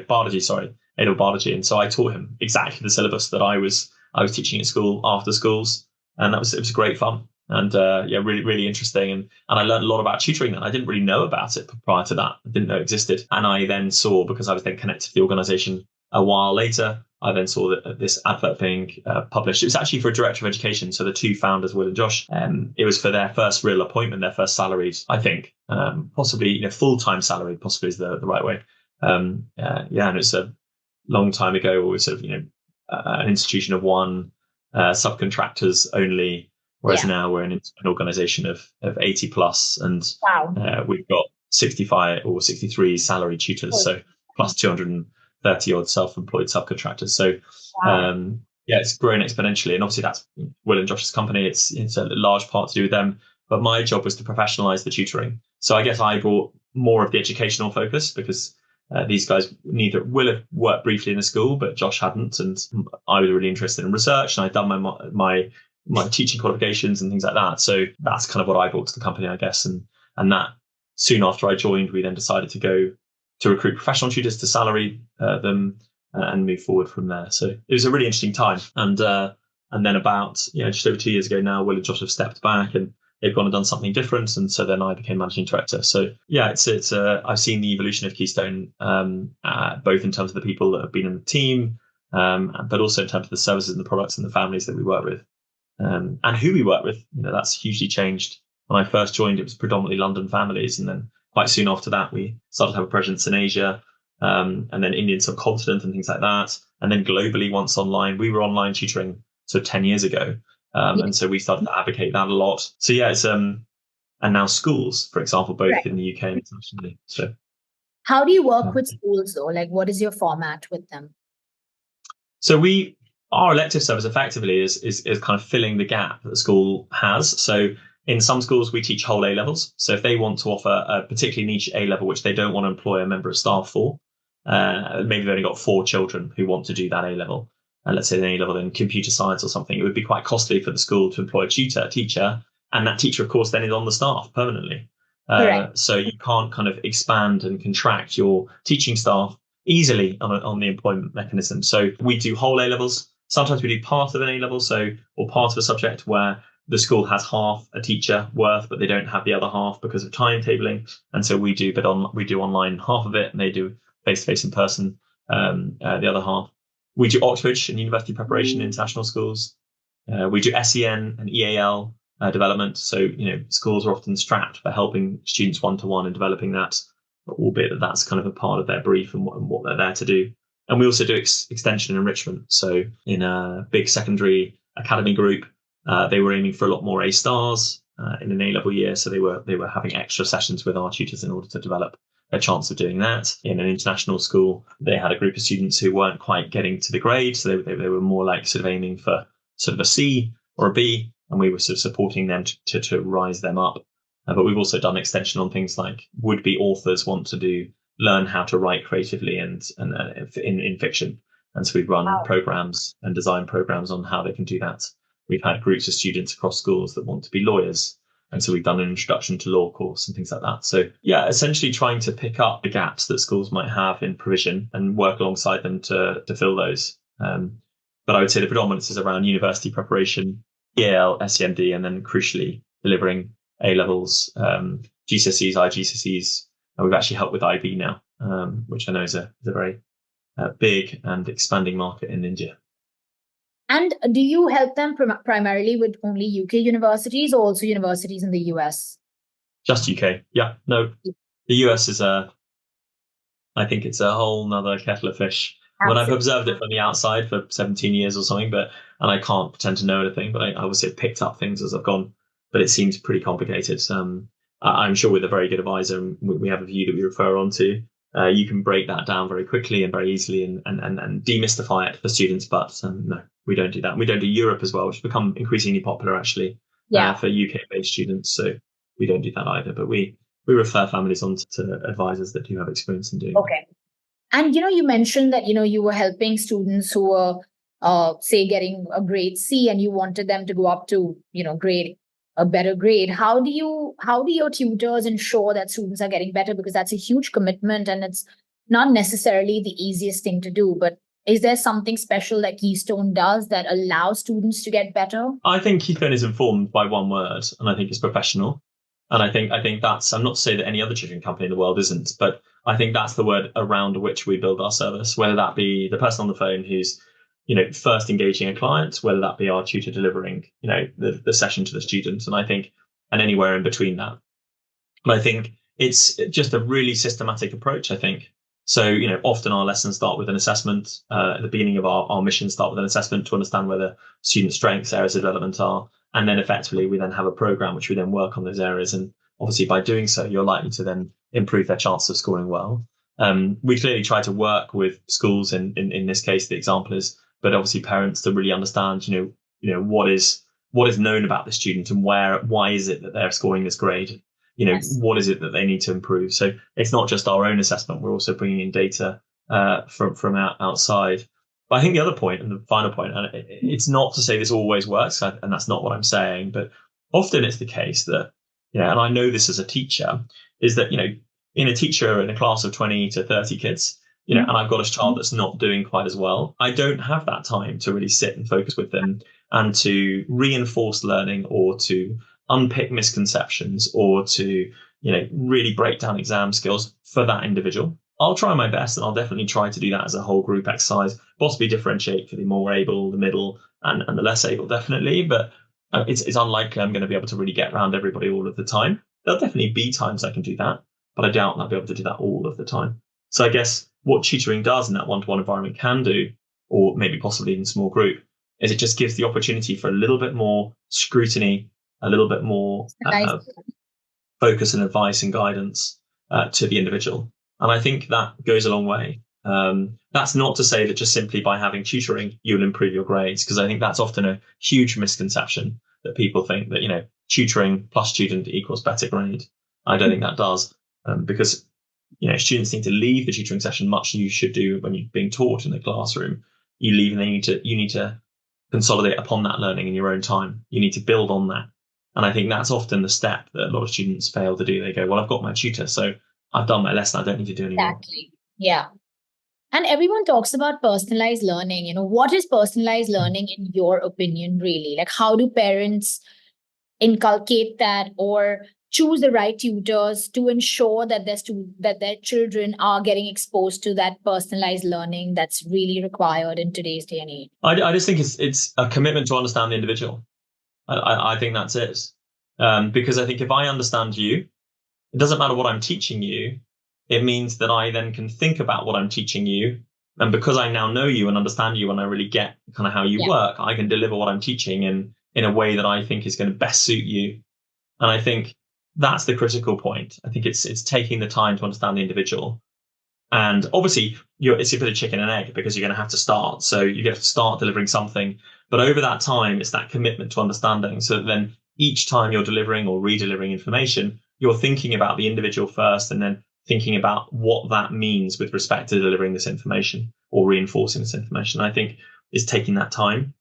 Biology. And so I taught him exactly the syllabus that I was teaching at school after schools. And it was great fun. And really, really interesting. And I learned a lot about tutoring then. I didn't really know about it prior to that. I didn't know it existed. And I then saw, because I was then connected to the organization a while later, I then saw that this advert being published. It was actually for a director of education. So the two founders, Will and Josh, it was for their first real appointment, their first salaried, I think, possibly, full-time salaried, possibly is the right way. And it's a long time ago, it was sort of, an institution of one, subcontractors only. Whereas now we're in an organization of 80 plus, and we've got 65 or 63 salary tutors, so plus 200 30 odd self-employed subcontractors. So, yeah, it's grown exponentially. And obviously that's Will and Josh's company. It's a large part to do with them. But my job was to professionalize the tutoring. So I guess I brought more of the educational focus because these guys neither Will have worked briefly in the school, but Josh hadn't. And I was really interested in research, and I'd done my teaching qualifications and things like that. So that's kind of what I brought to the company, I guess. And that soon after I joined, we then decided to go to recruit professional tutors, to salary them, and move forward from there. So it was a really interesting time. And then about just over 2 years ago now, Will and Josh have stepped back and they've gone and done something different. And so then I became managing director. So yeah, it's I've seen the evolution of Keystone, both in terms of the people that have been in the team, but also in terms of the services and the products and the families that we work with, and who we work with. That's hugely changed. When I first joined, it was predominantly London families, and then quite soon after that, we started to have a presence in Asia, and then Indian subcontinent and things like that, and then globally once online. We were online tutoring 10 years ago. And so we started to advocate that a lot. So yeah, it's and now schools, for example, both in the UK and internationally. So how do you work with schools though? Like, what is your format with them? So our elective service effectively is kind of filling the gap that the school has. So in some schools, we teach whole A levels. So if they want to offer a particularly niche A level, which they don't want to employ a member of staff for, maybe they've only got 4 children who want to do that A level. And let's say an A level in computer science or something, it would be quite costly for the school to employ a teacher. And that teacher, of course, then is on the staff permanently. So you can't kind of expand and contract your teaching staff easily on the employment mechanism. So we do whole A levels. Sometimes we do part of an A level, or part of a subject where the school has half a teacher worth, but they don't have the other half because of timetabling. And so we do online half of it, and they do face-to-face in person the other half. We do Oxbridge and university preparation in international schools. We do SEN and EAL development. So, schools are often strapped for helping students one-to-one and developing that, albeit that's kind of a part of their brief and what they're there to do. And we also do extension and enrichment. So in a big secondary academy group, they were aiming for a lot more A stars in an A-level year. So they were having extra sessions with our tutors in order to develop a chance of doing that. In an international school, they had a group of students who weren't quite getting to the grade. So they were more like sort of aiming for sort of a C or a B. And we were sort of supporting them to rise them up. But we've also done extension on things like would-be authors want to learn how to write creatively and in fiction. And so we've run programs and design programs on how they can do that. We've had groups of students across schools that want to be lawyers. And so we've done an introduction to law course and things like that. So yeah, essentially trying to pick up the gaps that schools might have in provision and work alongside them to fill those. But I would say the predominance is around university preparation, EAL, SEND, and then crucially delivering A levels, GCSEs, IGCSEs. And we've actually helped with IB now, which I know is a very big and expanding market in India. And do you help them primarily with only UK universities or also universities in the US? Just UK. Yeah. No, the US is I think it's a whole nother kettle of fish. When I've observed it from the outside for 17 years or something, and I can't pretend to know anything, but I obviously have picked up things as I've gone, but it seems pretty complicated. I'm sure with a very good advisor, and we have a view that we refer on to, you can break that down very quickly and very easily and demystify it for students. But no, we don't do that. We don't do Europe as well, which has become increasingly popular actually for UK-based students. So we don't do that either. But we refer families on to advisors that do have experience in doing that. And, you mentioned that, you were helping students who were, say, getting a grade C and you wanted them to go up to, a better grade. How do your tutors ensure that students are getting better? Because that's a huge commitment and it's not necessarily the easiest thing to do. But is there something special that Keystone does that allows students to get better? I think Keystone is informed by one word, and I think it's professional. And I think that's, I'm not to say that any other tutoring company in the world isn't, but I think that's the word around which we build our service, whether that be the person on the phone who's, first engaging a client, whether that be our tutor delivering, the session to the student. And I think, and anywhere in between that. But I think it's just a really systematic approach, I think. So, often our lessons start with an assessment. At the beginning of our mission, start with an assessment to understand where the student strengths, areas of development are. And then effectively, we then have a program which we then work on those areas. And obviously, by doing so, you're likely to then improve their chance of scoring well. We clearly try to work with schools, in this case, the example is, but obviously parents to really understand, what is known about the student and why is it that they're scoring this grade? Yes. What is it that they need to improve? So it's not just our own assessment; we're also bringing in data from outside. But I think the other point and the final point, and it's not to say this always works, and that's not what I'm saying, but often it's the case that, and I know this as a teacher, is that, in a teacher in a class of 20 to 30 kids, and I've got a child that's not doing quite as well, I don't have that time to really sit and focus with them and to reinforce learning or to unpick misconceptions or to, really break down exam skills for that individual. I'll try my best, and I'll definitely try to do that as a whole group exercise, possibly differentiate for the more able, the middle, and the less able, definitely. But it's unlikely I'm going to be able to really get around everybody all of the time. There'll definitely be times I can do that, but I doubt I'll be able to do that all of the time. So I guess what tutoring does in that one-to-one environment can do, or maybe possibly in a small group, is it just gives the opportunity for a little bit more scrutiny, a little bit more focus and advice and guidance to the individual. And I think that goes a long way. That's not to say that just simply by having tutoring, you'll improve your grades, because I think that's often a huge misconception that people think that, tutoring plus student equals better grade. I don't think that does, because, students need to leave the tutoring session much as you should do when you're being taught in the classroom. You leave and then you need to consolidate upon that learning in your own time. You need to build on that. And I think that's often the step that a lot of students fail to do. They go, well, I've got my tutor, so I've done my lesson. I don't need to do anymore. Exactly. Yeah. And everyone talks about personalized learning. What is personalized learning in your opinion, really? Like, how do parents inculcate that or choose the right tutors to ensure that their children are getting exposed to that personalized learning that's really required in today's day and age? I just think it's a commitment to understand the individual. I think that's it. Because I think if I understand you, it doesn't matter what I'm teaching you. It means that I then can think about what I'm teaching you. And because I now know you and understand you and I really get kind of how you work, I can deliver what I'm teaching in a way that I think is going to best suit you. And I think that's the critical point. I think it's taking the time to understand the individual. And obviously, it's a bit of chicken and egg, because you're going to have to start. So you have to start delivering something. But over that time, it's that commitment to understanding. So that then each time you're delivering or redelivering information, you're thinking about the individual first and then thinking about what that means with respect to delivering this information or reinforcing this information. I think is taking that time.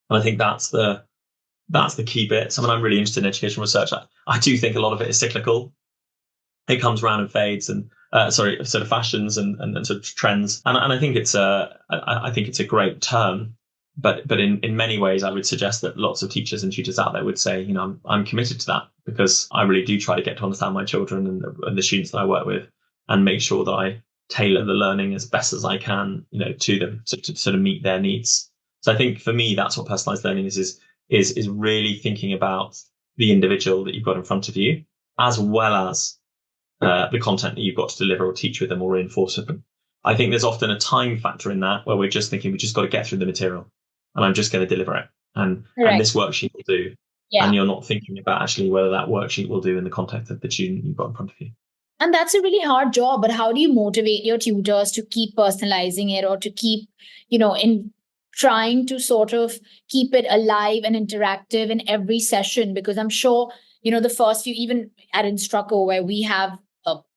And I think that's the key bit. I'm really interested in education research. I do think a lot of it is cyclical. It comes around and fades, and sort of fashions and sort of trends. And I think it's a great term. But in many ways, I would suggest that lots of teachers and tutors out there would say, I'm committed to that, because I really do try to get to understand my children and the students that I work with, and make sure that I tailor the learning as best as I can, to them, to sort of meet their needs. So I think for me, that's what personalized learning is really thinking about the individual that you've got in front of you, as well as the content that you've got to deliver or teach with them or reinforce with them. I think there's often a time factor in that, where we're just thinking we just got to get through the material and I'm just going to deliver it. And this worksheet will do. Yeah. And you're not thinking about actually whether that worksheet will do in the context of the student you've got in front of you. And that's a really hard job, but how do you motivate your tutors to keep personalizing it, or to keep, in trying to sort of keep it alive and interactive in every session? Because I'm sure, the first few, even at Instrucko, where we have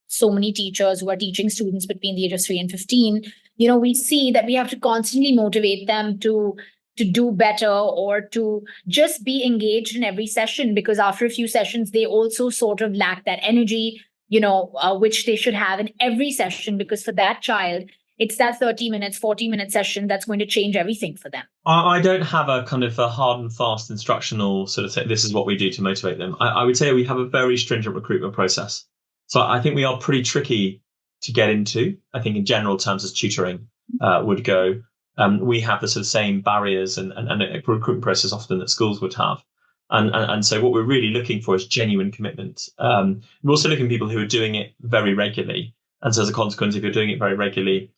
so many teachers who are teaching students between the age of 3 and 15, we see that we have to constantly motivate them to do better or to just be engaged in every session, because after a few sessions, they also sort of lack that energy, which they should have in every session, because for that child, it's that 30 minutes, 40-minute session that's going to change everything for them. I don't have a kind of a hard and fast instructional sort of thing. This is what we do to motivate them. I would say we have a very stringent recruitment process. So I think we are pretty tricky to get into. I think in general terms, as tutoring would go, we have the sort of same barriers and a recruitment process often that schools would have. And so what we're really looking for is genuine commitment. We're also looking for people who are doing it very regularly. And so as a consequence, if you're doing it very regularly,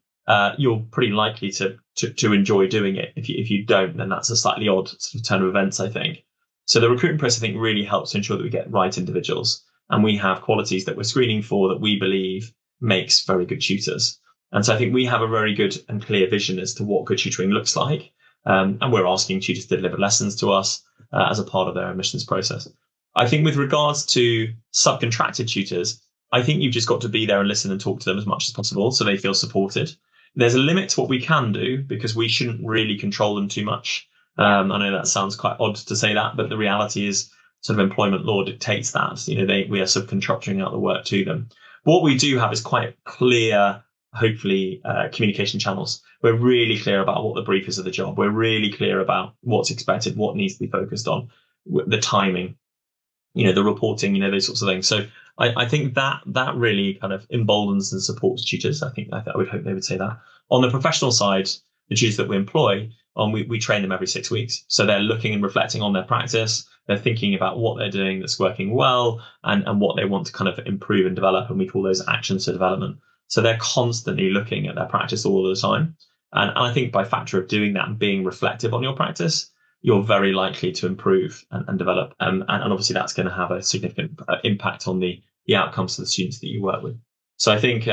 you're pretty likely to enjoy doing it. If you don't, then that's a slightly odd sort of turn of events, I think. So the recruitment process, I think, really helps to ensure that we get right individuals. And we have qualities that we're screening for that we believe makes very good tutors. And so I think we have a very good and clear vision as to what good tutoring looks like. And we're asking tutors to deliver lessons to us as a part of their admissions process. I think with regards to subcontracted tutors, I think you've just got to be there and listen and talk to them as much as possible so they feel supported. There's a limit to what we can do because we shouldn't really control them too much. I know that sounds quite odd to say that, but the reality is sort of employment law dictates that. We are subcontracting out the work to them. What we do have is quite clear, hopefully, communication channels. We're really clear about what the brief is of the job. We're really clear about what's expected, what needs to be focused on, the timing, the reporting, those sorts of things. So I think that really kind of emboldens and supports tutors. I would hope they would say that. On the professional side, the tutors that we employ, we train them every 6 weeks. So they're looking and reflecting on their practice. They're thinking about what they're doing that's working well and what they want to kind of improve and develop. And we call those actions for development. So they're constantly looking at their practice all the time. And I think by factor of doing that and being reflective on your practice, you're very likely to improve and develop. And obviously that's going to have a significant impact on the outcomes of the students that you work with. So I think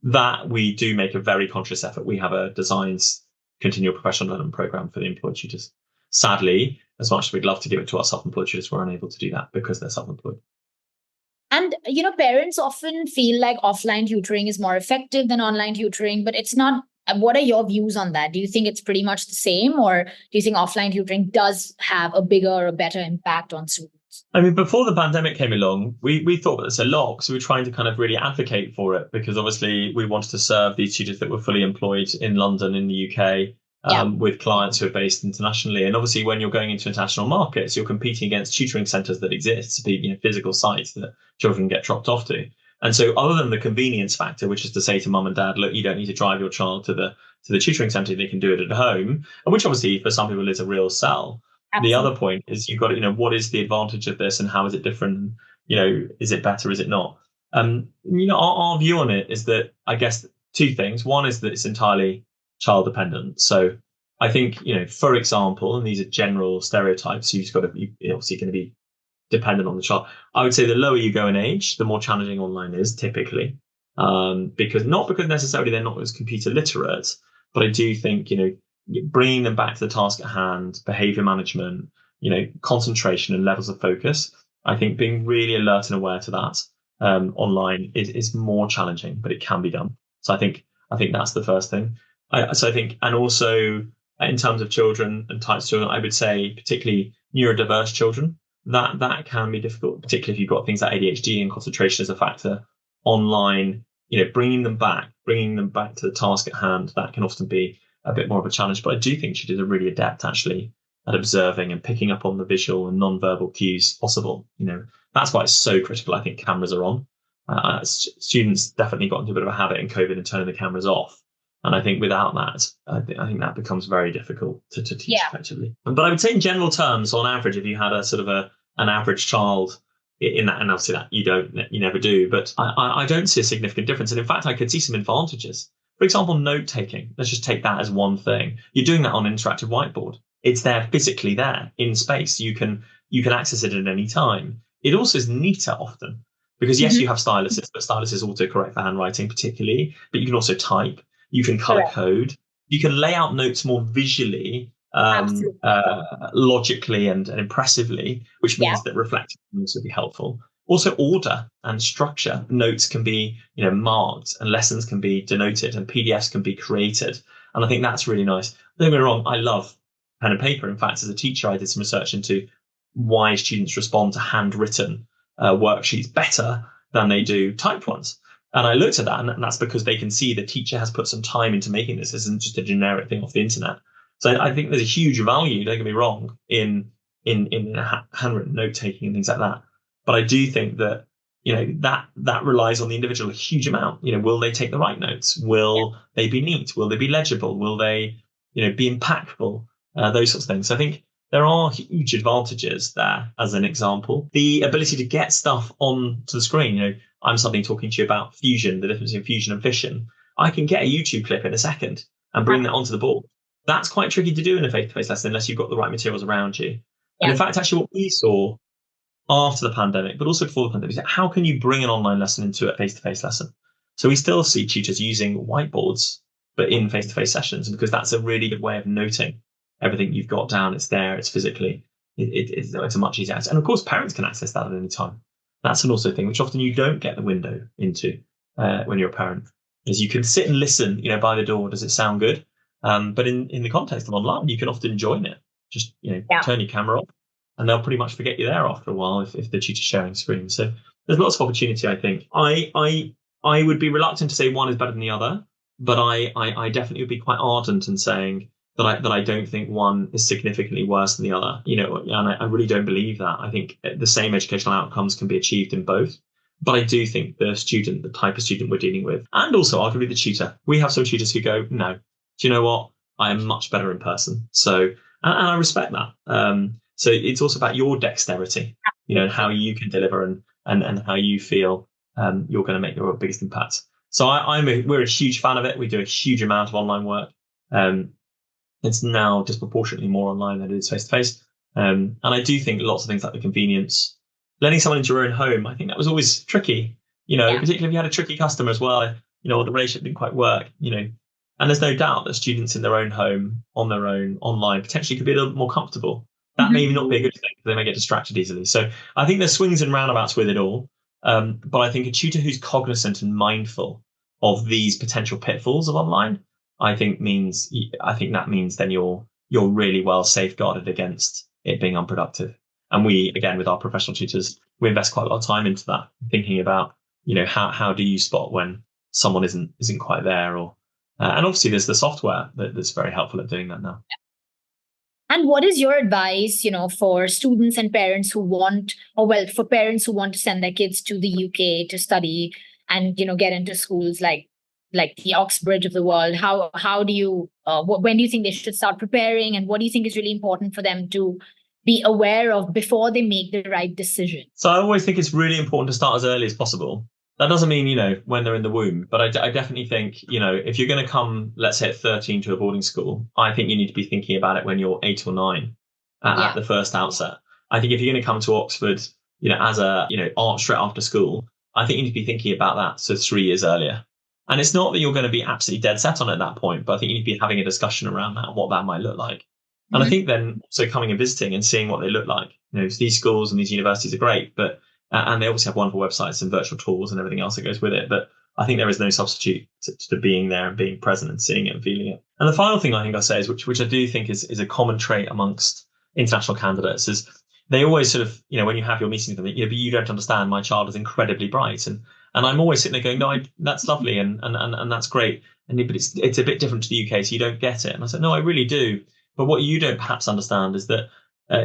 that we do make a very conscious effort. We have a designs continual professional development program for the employed tutors. Sadly, as much as we'd love to give it to our self-employed tutors, we're unable to do that because they're self-employed. And, parents often feel like offline tutoring is more effective than online tutoring, but it's not. What are your views on that? Do you think it's pretty much the same, or do you think offline tutoring does have a bigger or better impact on students? I mean, before the pandemic came along, we thought about this a lot. So we were trying to kind of really advocate for it because obviously we wanted to serve these tutors that were fully employed in London, in the UK, with clients who are based internationally. And obviously when you're going into international markets, you're competing against tutoring centres that exist to be physical sites that children get dropped off to. And so other than the convenience factor, which is to say to mum and dad, look, you don't need to drive your child to the tutoring centre, they can do it at home, and which obviously for some people is a real sell. Absolutely. The other point is you've got to, what is the advantage of this and how is it different? Is it better? Is it not? Our view on it is that I guess two things. One is that it's entirely child dependent. So I think, for example, and these are general stereotypes, you're obviously going to be dependent on the child. I would say the lower you go in age, the more challenging online is typically, because necessarily they're not as computer literate, but I do think, bringing them back to the task at hand, behavior management, concentration and levels of focus. I think being really alert and aware to that online is more challenging, but it can be done. So I think that's the first thing. And also in terms of children and types of children, I would say particularly neurodiverse children, that can be difficult, particularly if you've got things like ADHD and concentration as a factor online. Bringing them back to the task at hand, that can often be a bit more of a challenge. But I do think she are really adept actually at observing and picking up on the visual and non-verbal cues possible. That's why it's so critical. I think cameras are on. Students definitely got into a bit of a habit in COVID and turning the cameras off. And I think without that, I think that becomes very difficult to teach effectively. But I would say in general terms, on average, if you had a sort of an average child in that, and obviously that you never do, but I don't see a significant difference. And in fact, I could see some advantages. For example, note taking. Let's just take that as one thing. You're doing that on an interactive whiteboard. It's there physically there in space. You can access it at any time. It also is neater often because yes, you have styluses, but styluses autocorrect for handwriting particularly, but you can also type. You can color code. You can lay out notes more visually, logically and impressively, which means that reflecting can also be helpful. Also, order and structure. Notes can be, marked, and lessons can be denoted, and PDFs can be created. And I think that's really nice. Don't get me wrong, I love pen and paper. In fact, as a teacher, I did some research into why students respond to handwritten worksheets better than they do typed ones. And I looked at that, and that's because they can see the teacher has put some time into making this. This isn't just a generic thing off the internet. So I think there's a huge value, don't get me wrong, in handwritten note taking and things like that. But I do think that, that relies on the individual a huge amount. Will they take the right notes? Will they be neat? Will they be legible? Will they, be impactful? Those sorts of things. So I think there are huge advantages there, as an example. The ability to get stuff onto the screen, I'm suddenly talking to you about fusion, the difference in fusion and fission. I can get a YouTube clip in a second and bring that onto the board. That's quite tricky to do in a face-to-face lesson unless you've got the right materials around you. And in fact, actually what we saw after the pandemic, but also before the pandemic, is how can you bring an online lesson into a face-to-face lesson? So we still see tutors using whiteboards, but in face-to-face sessions, because that's a really good way of noting everything you've got down. It's there, it's physically, it's a much easier access. And of course, parents can access that at any time. That's an also thing, which often you don't get the window into when you're a parent, is you can sit and listen, by the door. Does it sound good? But in the context of online, you can often join it. Just, turn your camera off, and they'll pretty much forget you there after a while if the tutor's sharing screen. So there's lots of opportunity, I think. I would be reluctant to say one is better than the other, but I definitely would be quite ardent in saying that I don't think one is significantly worse than the other. And I really don't believe that. I think the same educational outcomes can be achieved in both. But I do think the type of student we're dealing with, and also arguably the tutor, we have some tutors who go, no, do you know what? I am much better in person. So, and I respect that. So it's also about your dexterity, and how you can deliver and how you feel you're going to make your biggest impact. So we're a huge fan of it. We do a huge amount of online work. It's now disproportionately more online than it is face to face. And I do think lots of things like the convenience, letting someone into your own home, I think that was always tricky, particularly if you had a tricky customer as well, or the relationship didn't quite work, and there's no doubt that students in their own home, on their own, online, potentially could be a little more comfortable. That may not be a good thing, because they may get distracted easily. So I think there's swings and roundabouts with it all. But I think a tutor who's cognizant and mindful of these potential pitfalls of online, I think that means then you're really well safeguarded against it being unproductive. And we, again, with our professional tutors, we invest quite a lot of time into that, thinking about, how do you spot when someone isn't quite there, or and obviously there's the software that's very helpful at doing that now. And what is your advice, for students and parents for parents who want to send their kids to the UK to study and, get into schools like the Oxbridge of the world? How do you, when do you think they should start preparing? And what do you think is really important for them to be aware of before they make the right decision? So I always think it's really important to start as early as possible. That doesn't mean, when they're in the womb, but I definitely think, if you're going to come, let's say at 13 to a boarding school, I think you need to be thinking about it when you're 8 or 9 at the first outset. I think if you're going to come to Oxford, as a, straight after school, I think you need to be thinking about that. So 3 years earlier. And it's not that you're going to be absolutely dead set on it at that point, but I think you need to be having a discussion around that and what that might look like. And I think then also coming and visiting and seeing what they look like. These schools and these universities are great, but and they obviously have wonderful websites and virtual tours and everything else that goes with it. But I think there is no substitute to being there and being present and seeing it and feeling it. And the final thing I think I'll say is, which I do think is a common trait amongst international candidates, is they always sort of, when you have your meeting with them, but you don't understand, my child is incredibly bright. And I'm always sitting there going, no, that's lovely and that's great. But it's a bit different to the UK, so you don't get it. And I said, no, I really do. But what you don't perhaps understand is that,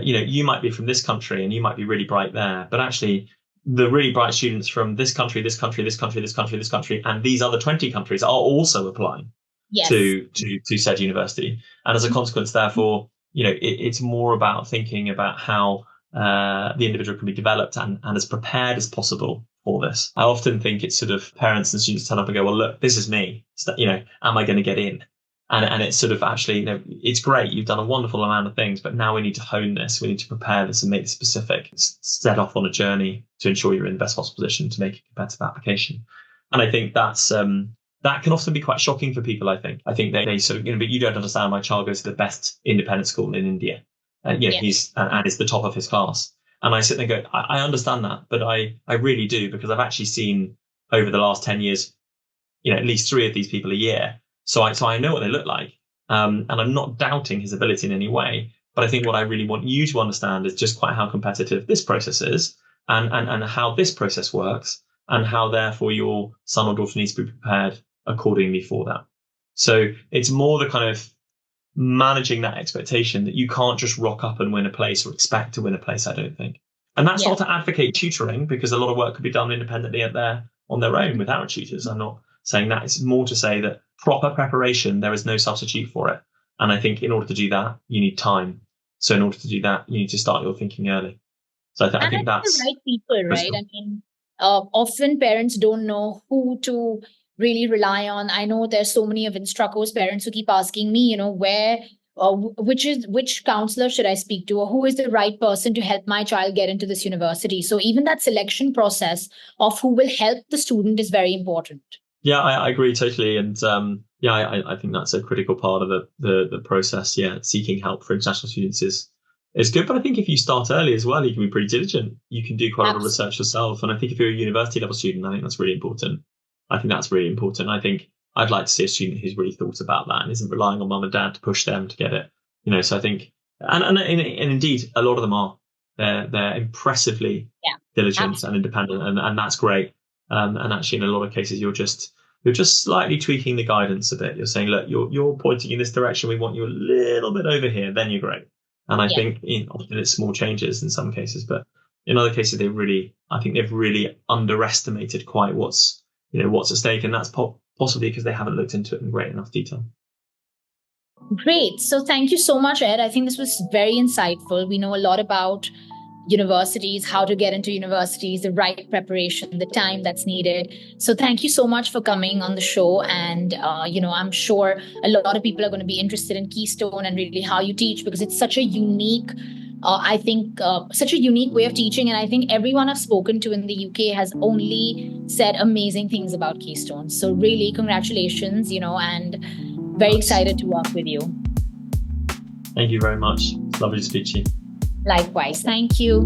you might be from this country and you might be really bright there, but actually the really bright students from this country, this country, this country, this country, this country, and these other 20 countries are also applying to said university. And as a consequence, therefore, it's more about thinking about how the individual can be developed and as prepared as possible for this. I often think it's sort of parents and students turn up and go, well, look, this is me. So, am I going to get in? And it's sort of actually, it's great. You've done a wonderful amount of things, but now we need to hone this. We need to prepare this and make it specific. Set off on a journey to ensure you're in the best possible position to make a competitive application. And I think that's that can often be quite shocking for people. I think they sort of, but you don't understand. My child goes to the best independent school in India, and he's the top of his class. And I sit there and go, I understand that, but I really do, because I've actually seen over the last 10 years, at least 3 of these people a year. So I know what they look like, and I'm not doubting his ability in any way. But I think what I really want you to understand is just quite how competitive this process is, and how this process works, and how therefore your son or daughter needs to be prepared accordingly for that. So it's more the kind of managing that expectation that you can't just rock up and win a place or expect to win a place, I don't think. And that's not to advocate tutoring, because a lot of work could be done independently on their own without tutors. I'm not saying that. It's more to say that proper preparation, there is no substitute for it. And I think in order to do that, you need time. So in order to do that, you need to start your thinking early. So I think that's the right people, right? I mean, often parents don't know who to really rely on. I know there's so many of Instrucko's parents who keep asking me, which counselor should I speak to, or who is the right person to help my child get into this university. So even that selection process of who will help the student is very important. Yeah, I agree totally. And I think that's a critical part of the process. Yeah, seeking help for international students is good. But I think if you start early as well, you can be pretty diligent. You can do quite a lot of research yourself. And I think if you're a university level student, I think that's really important. I think that's really important. I think I'd like to see a student who's really thought about that and isn't relying on mum and dad to push them to get it. So I think, and indeed, a lot of them are. They're impressively diligent and independent, and that's great. And actually, in a lot of cases, you're just slightly tweaking the guidance a bit. You're saying, look, you're pointing in this direction. We want you a little bit over here. Then you're great. And I think often it's small changes in some cases, but in other cases, they've really underestimated quite what's at stake, and that's possibly because they haven't looked into it in great enough detail. Great. So thank you so much, Ed. I think this was very insightful. We know a lot about universities, how to get into universities, the right preparation, the time that's needed. So thank you so much for coming on the show. And, I'm sure a lot of people are going to be interested in Keystone and really how you teach, because it's such a unique, such a unique way of teaching. And I think everyone I've spoken to in the UK has only said amazing things about Keystone. So really, congratulations, and very excited to work with you. Thank you very much. It's lovely to speak to you. Likewise. Thank you.